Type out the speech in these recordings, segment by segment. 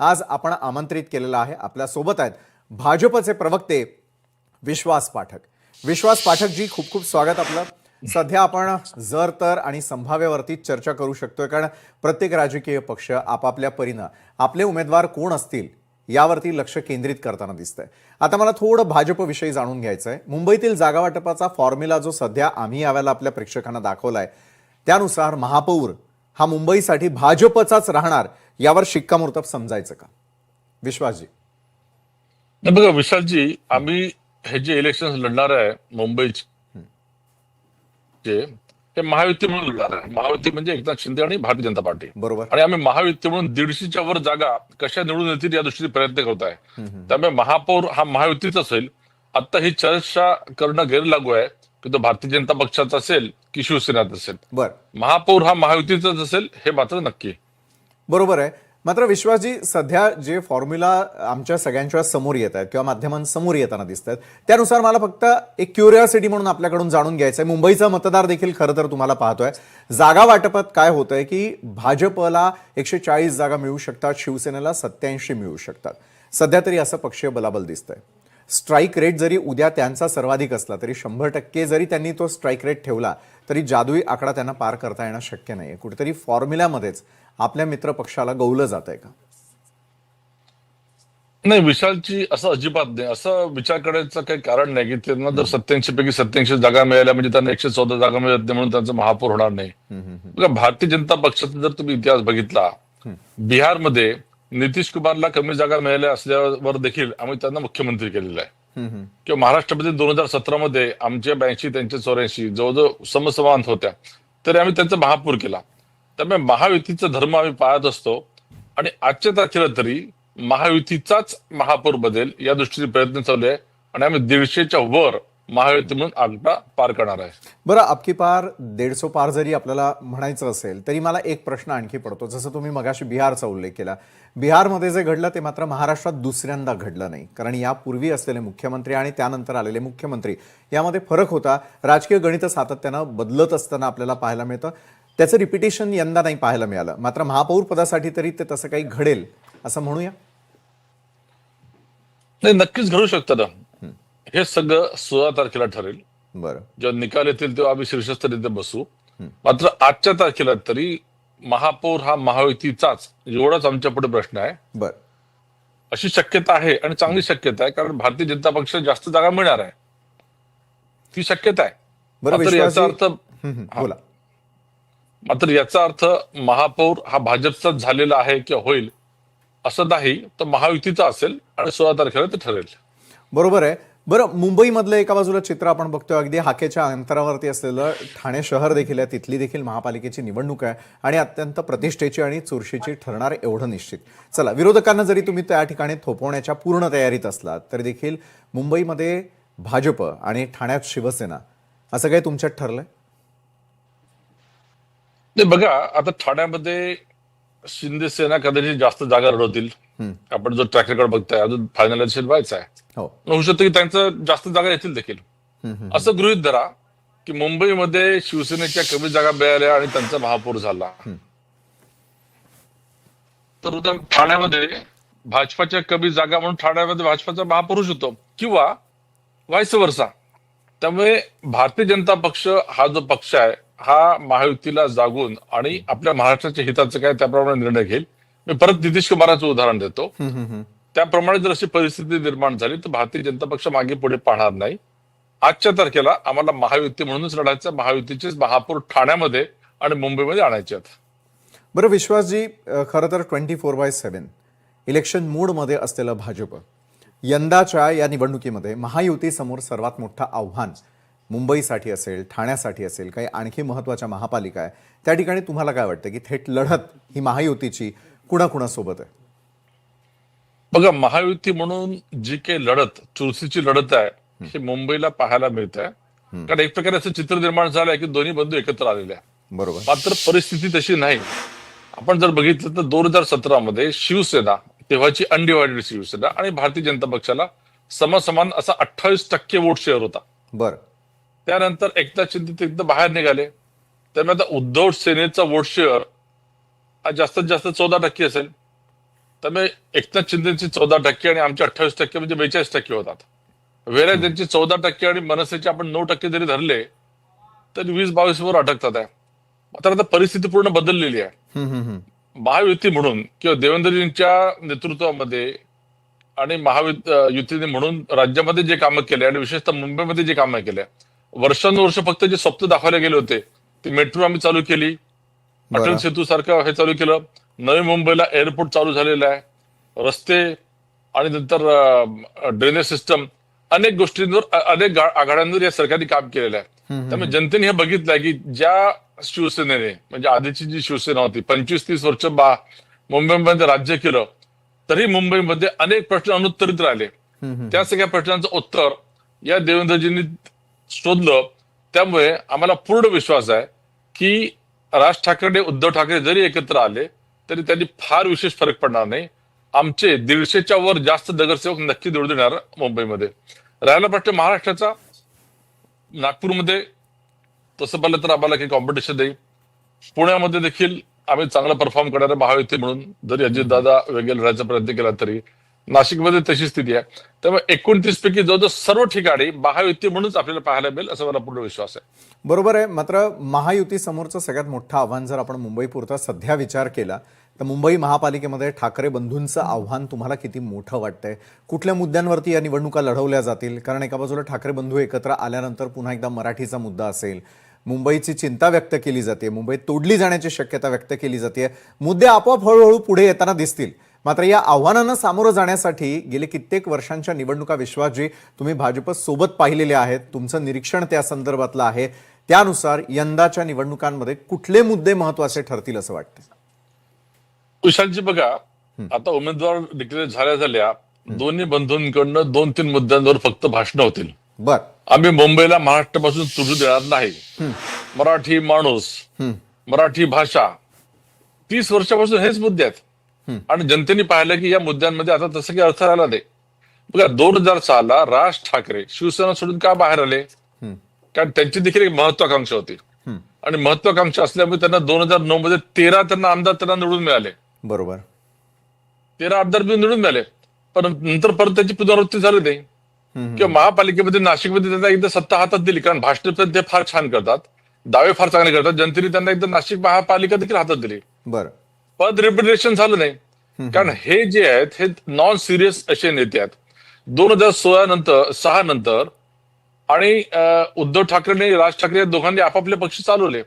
आज आपण आमंत्रित केलेला आहे. आपल्या सोबत आहेत भाजपचे प्रवक्ते विश्वास पाठक. विश्वास पाठक जी, खूप खूप स्वागत आपलं. सध्या आपण जर तर आणि संभाव्यावरती चर्चा करू शकतोय, कारण प्रत्येक राजकीय पक्ष आपापल्या परीनं आपले उमेदवार कोण असतील यावरती लक्ष केंद्रित करताना दिसतंय. आता मला थोडं भाजपविषयी जाणून घ्यायचं आहे. मुंबईतील जागा वाटपाचा फॉर्म्युला जो सध्या आम्ही यावेळेला आपल्या प्रेक्षकांना दाखवलाय, त्यानुसार महापौर हा मुंबईसाठी भाजपचाच राहणार, यावर शिक्कामोर्तब समजायचं का विश्वासजी? बघा विशालजी, आम्ही हे जे इलेक्शन लढणार आहे मुंबईचे, हे महायुती म्हणून लढणार आहे. महायुती म्हणजे एकनाथ शिंदे आणि भारतीय जनता पार्टी. बरोबर. आणि आम्ही महायुती म्हणून 150च्या वर जागा कशा निवडून येतील या दृष्टीने प्रयत्न करत आहे. त्यामुळे महापौर हा महायुतीचा असेल. आता ही चर्चा करणं गैरलागू आहे की तो भारतीय जनता पक्षाचा असेल की शिवसेनेचा असेल. बरं, महापौर हा महायुतीचाच असेल हे मात्र नक्की. बरोबर आहे. मात्र विश्वासजी, सध्या जे फॉर्म्युला आमच्या सगळ्यांच्या समोर येत आहेत किंवा माध्यमांसमोर येताना दिसत आहेत, त्यानुसार मला फक्त एक क्युरिओसिटी म्हणून आपल्याकडून जाणून घ्यायचं आहे. मुंबईचा मतदार देखील खरं तर तुम्हाला पाहतोय, जागा वाटपात काय होतंय की भाजपला 140 जागा मिळू शकतात, शिवसेनेला 87 मिळू शकतात. सध्या तरी असं पक्षीय बलाबल दिसतंय. स्ट्राईक रेट जरी उद्या त्यांचा सर्वाधिक असला तरी 100% जरी त्यांनी तो स्ट्राईक रेट ठेवला तरी जादुई आकडा त्यांना पार करता येणं शक्य नाहीये. कुठेतरी फॉर्म्युल्यामध्येच आपल्या मित्र पक्षाला गवलं जात आहे का? नाही विशालची, असं अजिबात नाही. असं विचार करायचं काही कारण नाही की त्यांना जर 87 पैकी 87 जागा मिळाल्या म्हणजे त्यांना 114 जागा मिळत नाही म्हणून त्यांचा महापौर होणार नाही. बघा, भारतीय जनता पक्षाचा जर तुम्ही इतिहास बघितला, बिहारमध्ये नितीश कुमारला कमी जागा मिळाल्या असल्यावर देखील आम्ही त्यांना मुख्यमंत्री केलेला आहे. किंवा महाराष्ट्रामध्ये 2017 मध्ये आमच्या 82 त्यांच्या 84 जवळजवळ समसमान होत्या, तरी आम्ही त्यांचा महापौर केला. त्यामुळे महायुतीचा धर्म आम्ही पाळत असतो आणि आजच्या तारखेला तरी महायुतीचाच महापौर बदल या दृष्टीने प्रयत्न चालू आहे आणि आम्ही 150च्या वर महायुती म्हणून आकडा पार करणार आहे. बरं, अबकी पार 150 पार जरी आपल्याला म्हणायचं असेल तरी मला एक प्रश्न आणखी पडतो. जसं तुम्ही मगाशी बिहारचा उल्लेख केला, बिहारमध्ये जे घडलं ते मात्र महाराष्ट्रात दुसऱ्यांदा घडलं नाही, कारण यापूर्वी असलेले मुख्यमंत्री आणि त्यानंतर आलेले मुख्यमंत्री यामध्ये फरक होता. राजकीय गणित सातत्यानं बदलत असताना आपल्याला पाहायला मिळतं. त्याचं रिपिटेशन यंदा नाही पाहायला मिळालं. मात्र महापौर पदासाठी तरी ते तसं काही घडेल असं म्हणूया? नाही, नक्कीच घडू शकतं ना. हे सगळं 16 तारखेला ठरेल. बरं, जेव्हा निकाल येतील तेव्हा आम्ही शीर्षस्थानी बसू. मात्र आजच्या तारखेला तरी महापौर हा महायुतीचाच, एवढाच आमच्या पुढे प्रश्न आहे. बरं, अशी शक्यता आहे आणि चांगली शक्यता आहे, कारण भारतीय जनता पक्ष जास्त जागा मिळणार आहे, ती शक्यता आहे. बरं मात्र याचा अर्थ बोला. मात्र याचा अर्थ महापौर हा भाजपचाच झालेला आहे किंवा होईल असं नाही, तर महायुतीचा असेल आणि 16 तारखेला ते ठरेल. बरोबर आहे. बरं, मुंबईमधलं एका बाजूला चित्र आपण बघतोय, अगदी हाकेच्या अंतरावरती असलेलं ठाणे शहर देखील आहे. तिथली देखील महापालिकेची निवडणूक आहे आणि अत्यंत प्रतिष्ठेची आणि चुरशीची ठरणार एवढं निश्चित. चला, विरोधकांना जरी तुम्ही त्या ठिकाणी थोपवण्याच्या पूर्ण तयारीत असलात तरी देखील मुंबईमध्ये भाजप आणि ठाण्यात शिवसेना, असं काही तुमच्यात ठरलंय? नाही बघा, आता ठाण्यामध्ये शिंदे सेना कदाचित जास्त जागा लढवतील. आपण जो ट्रॅक रेकॉर्ड बघताय, अजून फायनलायझेशन व्हायचं आहे. हो, होऊ शकतं की त्यांचं जास्त जागा येतील देखील. असं गृहीत धरा की मुंबईमध्ये शिवसेनेच्या कमी जागा मिळाल्या आणि त्यांचा महापौर झाला, तर उद्या ठाण्यामध्ये भाजपाच्या कमी जागा म्हणून ठाण्यामध्ये भाजपाचा महापौर होऊ शकतो किंवा व्हायस वर्सा. त्यामुळे भारतीय जनता पक्ष हा जो पक्ष आहे हा महायुतीला जागून आणि आपल्या महाराष्ट्राच्या हिताचं काय त्याप्रमाणे निर्णय घेईल. मी परत नितीश कुमाराचं उदाहरण देतो. त्याप्रमाणे जर अशी परिस्थिती निर्माण झाली तर भारतीय जनता पक्ष मागे पुढे पाहणार नाही. आजच्या तारखेला आम्हाला महायुती म्हणूनच लढायचं, महायुतीचेच महापौर ठाण्यामध्ये आणि मुंबईमध्ये आणायचे आहेत. बरं विश्वासजी, खरं तर 24/7 इलेक्शन मूडमध्ये असलेलं भाजप यंदाच्या या निवडणुकीमध्ये महायुतीसमोर सर्वात मोठं आव्हान मुंबईसाठी असेल, ठाण्यासाठी असेल, काही आणखी महत्त्वाच्या महापालिका आहे, त्या ठिकाणी तुम्हाला काय वाटतं की थेट लढत ही महायुतीची कुणाकुणासोबत आहे? बघा, महायुती म्हणून जी काही लढत, चुरशीची लढत आहे, हे मुंबईला पाहायला मिळत आहे. कारण एक प्रकारे असं चित्र निर्माण झालंय की दोन्ही बंधू एकत्र आलेले आहे. बरोबर. मात्र परिस्थिती तशी नाही. आपण जर बघितलं तर 2017 मध्ये शिवसेना, तेव्हाची अनडिवायडेड शिवसेना आणि भारतीय जनता पक्षाला समसमान असा 28% वोट शेअर होता. बरं, त्यानंतर एकनाथ शिंदे तिथं बाहेर निघाले, त्यामुळे आता उद्धव सेनेचा वोट शेअर हा जास्तीत जास्त 14% असेल. त्यामुळे एकनाथ शिंदेची 14% आणि आमचे 28% म्हणजे 42% होतात. वेळा त्यांची 14% आणि मनसेचे आपण 9% जरी धरले तरी 20-22 वर अटकतात आहे. मात्र आता परिस्थिती पूर्ण बदललेली आहे. महायुती म्हणून किंवा देवेंद्रजींच्या नेतृत्वामध्ये आणि महायुतीने म्हणून राज्यामध्ये जे कामं केले आणि विशेषतः मुंबईमध्ये जे कामं केले, वर्षानुवर्ष फक्त जे स्वप्न दाखवले गेले होते, ते मेट्रो आम्ही चालू केली, अटल बरं. सेतू सारखं हे चालू केलं, नवी मुंबईला एअरपोर्ट चालू झालेलं आहे, रस्ते आणि नंतर ड्रेनेज सिस्टम, अनेक गोष्टींवर अनेक आघाड्यांवर या सरकारने काम केलेलं आहे. त्यामुळे जनतेने हे बघितलंय की ज्या शिवसेनेने म्हणजे आधीची जी शिवसेना होती 25-30 वर्ष मुंबईमध्ये राज्य केलं, तरी मुंबईमध्ये अनेक प्रश्न अनुत्तरित राहिले. त्या सगळ्या प्रश्नांचं उत्तर या देवेंद्रजींनी शोधलं. त्यामुळे आम्हाला पूर्ण विश्वास आहे की राज ठाकरे उद्धव ठाकरे जरी एकत्र आले तरी त्यांनी फार विशेष फरक पडणार नाही. आमचे 150च्या वर जास्त नगरसेवक नक्की निवडून येणार मुंबईमध्ये. राहिला प्रश्न महाराष्ट्राचा, नागपूरमध्ये तसं पाहिलं तर आम्हाला काही कॉम्पिटिशन नाही. पुण्यामध्ये देखील आम्ही चांगला परफॉर्म करणारे महायुती म्हणून जरी अजितदादा वेगळे लढायचा प्रयत्न केला तरी नाशिकमध्ये तशी स्थिती आहे. त्यामुळे 29 पैकी जवळजवळ सर्व ठिकाणी महायुती म्हणूनच आपल्याला पाहायला मिळेल असं मला पूर्ण विश्वास आहे. बरोबर आहे. मात्र महायुती समोरचं सगळ्यात मोठं आव्हान जर आपण मुंबईपुरता सध्या विचार केला तर मुंबई महापालिकेमध्ये ठाकरे बंधूंचं आव्हान तुम्हाला किती मोठं वाटतंय? कुठल्या मुद्द्यांवरती या निवडणुका लढवल्या जातील? कारण एका बाजूला ठाकरे बंधू एकत्र आल्यानंतर पुन्हा एकदा मराठीचा मुद्दा असेल, मुंबईची चिंता व्यक्त केली जाते, मुंबई तोडली जाण्याची शक्यता व्यक्त केली जाते, मुद्दे आपोआप हळूहळू पुढे येताना दिसतील. मात्र या आव्हानांना सामोरं जाण्यासाठी गेले कित्येक वर्षांच्या निवडणुका विश्वासजी तुम्ही भाजप सोबत पाहिलेल्या आहेत, तुमचं निरीक्षण त्या संदर्भातलं आहे, त्यानुसार यंदाच्या निवडणुकांमध्ये कुठले मुद्दे महत्वाचे ठरतील असं वाटतं? विशालजी बघा, आता उमेदवार डिक्लेअर झाल्या दोन्ही बंधूंकडनं 2-3 मुद्द्यांवर फक्त भाषणं होतील. बर. आम्ही मुंबईला महाराष्ट्रापासून तुटू देणार नाही, मराठी माणूस, मराठी भाषा, 30 वर्षापासून हेच मुद्दे आहेत. आणि जनतेने पाहिलं की या मुद्द्यांमध्ये आता तसं काही अर्थ राहिला नाही. बघा 2006 ला राज ठाकरे शिवसेना सोडून का बाहेर आले? कारण त्यांची देखील एक महत्वाकांक्षा होती आणि महत्वाकांक्षा असल्यामुळे त्यांना 2009 मध्ये 13 त्यांना आमदार त्यांना निवडून मिळाले. बरोबर. 13 आमदार निवडून मिळाले, पण नंतर परत त्याची पुनरावृत्ती झाली नाही. किंवा महापालिकेमध्ये नाशिकमध्ये त्यांना एकदा सत्ता हातात दिली, कारण भाषण ते फार छान करतात, दावे फार चांगले करतात, जनतेने त्यांना एकदा नाशिक महापालिका देखील हातात दिली. बरं. पद रिप्रेझेंटेशन झालं नाही. कारण हे जे आहेत हे नॉन सिरियस असे नेते आहेत. 2006 नंतर आणि उद्धव ठाकरे राज ठाकरे या दोघांनी आपापले पक्ष चालवले.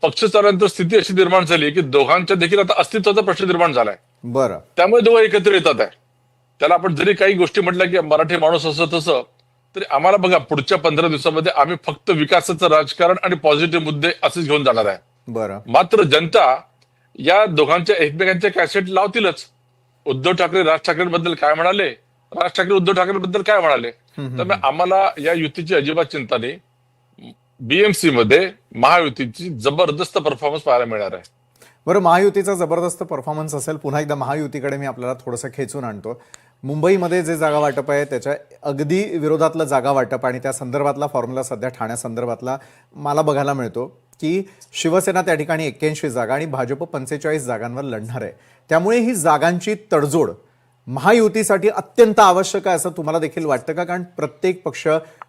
पक्ष चालवल्यानंतर स्थिती अशी निर्माण झाली की दोघांच्या देखील आता अस्तित्वाचा प्रश्न निर्माण झालाय. बरं. त्यामुळे दोघं एकत्र येतात आहे. त्याला आपण जरी काही गोष्टी म्हटल्या की मराठी माणूस असं तसं, तरी आम्हाला बघा पुढच्या 15 दिवसामध्ये आम्ही फक्त विकासाचं राजकारण आणि पॉझिटिव्ह मुद्दे असेच घेऊन जाणार आहे. बरं. मात्र जनता या दोघांच्या एकमेकांच्या कॅसेट लावतीलच. उद्धव ठाकरे राज ठाकरेंबद्दल काय म्हणाले, राज ठाकरे उद्धव ठाकरेंबद्दल काय म्हणाले. त्यामुळे आम्हाला या युतीची अजिबात चिंता नाही. बीएमसी मध्ये महायुतीची जबरदस्त परफॉर्मन्स पाहायला मिळणार आहे. बरं, महायुतीचा जबरदस्त परफॉर्मन्स असेल. पुन्हा एकदा महायुतीकडे मी आपल्याला थोडंसं खेचून आणतो. मुंबईमध्ये जे जागा वाटप आहे त्याच्या अगदी विरोधातलं जागा वाटप आणि त्या संदर्भातला फॉर्म्युला सध्या ठाण्यासंदर्भातला मला बघायला मिळतो की शिवसेना त्या ठिकाणी 81 जागा आणि भाजप 45 जागांवर लढणार आहे. त्यामुळे ही जागांची तडजोड महायुतीसाठी अत्यंत आवश्यक आहे असं तुम्हाला देखील वाटतं का? कारण प्रत्येक पक्ष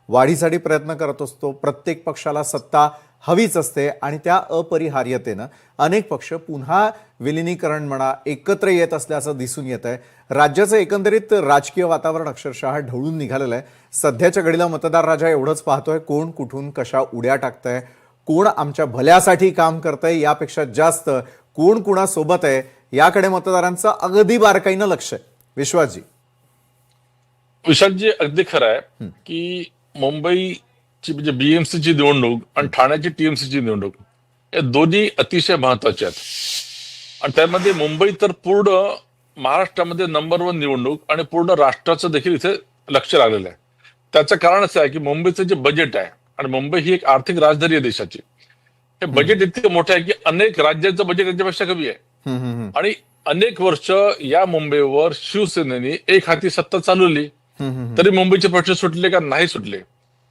वाढीसाठी प्रयत्न करत असतो, प्रत्येक पक्षाला सत्ता हवीच असते आणि त्या अपरिहार्यतेनं अनेक पक्ष पुन्हा विलिनीकरण म्हणा एकत्र येत असल्याचं दिसून येत आहे. राज्याचं एकंदरीत राजकीय वातावरण अक्षरशः ढवळून निघालेलं आहे. सध्याच्या घडीला मतदार राजा एवढंच पाहतोय कोण कुठून कशा उड्या टाकतंय, कोण आमच्या भल्यासाठी काम करतंय, यापेक्षा जास्त कोण कुणासोबत आहे याकडे मतदारांचं अगदी बारकाईनं लक्ष आहे. विश्वासजी. विशालजी अगदी खरं आहे की मुंबईची म्हणजे बीएमसीची निवडणूक आणि ठाण्याची टीएमसीची निवडणूक या दोन्ही अतिशय महत्वाच्या आहेत. आणि त्यामध्ये मुंबई तर पूर्ण महाराष्ट्रामध्ये नंबर 1 निवडणूक आणि पूर्ण राष्ट्राचं देखील इथे लक्ष लागलेलं आहे. त्याचं कारण असं आहे की मुंबईचं जे बजेट आहे आणि मुंबई ही एक आर्थिक राजधानी आहे देशाची. हे बजेट इतकं मोठं आहे की अनेक राज्यांचं बजेट याच्यापेक्षा कमी आहे. आणि अनेक वर्ष या मुंबईवर शिवसेनेने एक हाती सत्ता चालवली, तरी मुंबईचे प्रश्न सुटले का? नाही सुटले.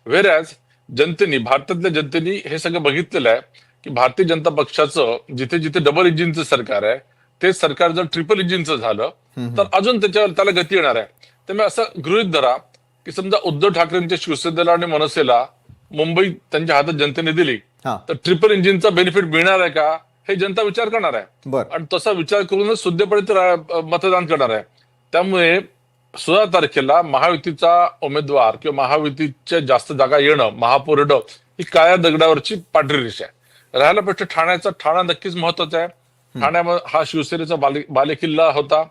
व्हेरॅज जनतेने, भारतातल्या जनतेने हे सगळं बघितलेलं आहे की भारतीय जनता पक्षाचं जिथे जिथे डबल इंजिनचं सरकार आहे तेच सरकार जर ट्रिपल इंजिनचं झालं तर अजून त्याला गती येणार आहे. त्यामुळे असं गृहीत धरा की समजा उद्धव ठाकरेंच्या शिवसेनेला आणि मनसेला मुंबई त्यांच्या हातात जनतेने दिली हा, तर ट्रिपल इंजिनचा बेनिफिट मिळणार आहे का हे जनता विचार करणार आहे. बर, आणि तसा विचार करूनच सुज्ञपणे ते मतदान करणार आहे. त्यामुळे 16 तारखेला महायुतीचा उमेदवार किंवा महायुतीच्या जास्त जागा येणं, महापौर येणं ही काळ्या दगडावरची पांढरी रेषा आहे. राहायला प्रश्न ठाणा नक्कीच महत्वाचा आहे. ठाण्यामध्ये हा शिवसेनेचा बालेकिल्ला होता.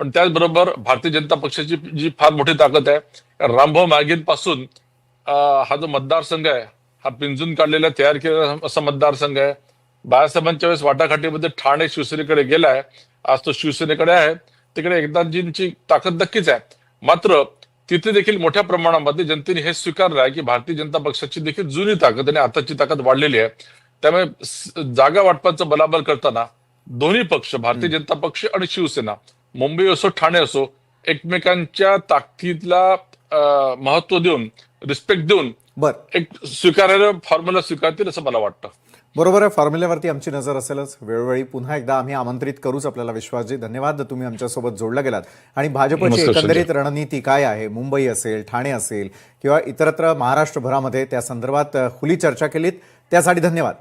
पण त्याचबरोबर भारतीय जनता पक्षाची जी फार मोठी ताकद आहे, रामभाऊ म्हाळगींपासून हा जो मतदारसंघ आहे हा पिंजून काढलेला तयार केलेला असा मतदारसंघ आहे. बाळासाहेबांच्या वेळेस वाटाघाटीमध्ये ठाणे शिवसेनेकडे गेलाय, आज तो शिवसेनेकडे आहे. तिकडे एकनाथजींची ताकद नक्कीच आहे. मात्र तिथे देखील मोठ्या प्रमाणामध्ये जनतेने हे स्वीकारलं आहे की भारतीय जनता पक्षाची देखील जुनी ताकद आणि आताची ताकद वाढलेली आहे. त्यामुळे जागा वाटपाचं बलाबल करताना दोन्ही पक्ष, भारतीय जनता पक्ष आणि शिवसेना, मुंबई असो ठाणे असो, एकमेकांच्या ताकदीला महत्व देऊन, रिस्पेक्ट देऊन बर, एक स्वीकारायला फॉर्म्युला स्वीकारतील असं मला वाटतं. बरोबर आहे. फॉर्म्युल्यावरती आमची नजर असेलच. वेळोवेळी पुन्हा एकदा आम्ही आमंत्रित करूच आपल्याला. विश्वासजी, धन्यवाद, तुम्ही आमच्यासोबत जोडला गेलात. आणि भाजपची नमस्कार, एकंदरीत रणनीती काय आहे, मुंबई असेल, ठाणे असेल किंवा इतरत्र महाराष्ट्रभरामध्ये, त्या संदर्भात खुली चर्चा केलीत, त्यासाठी धन्यवाद.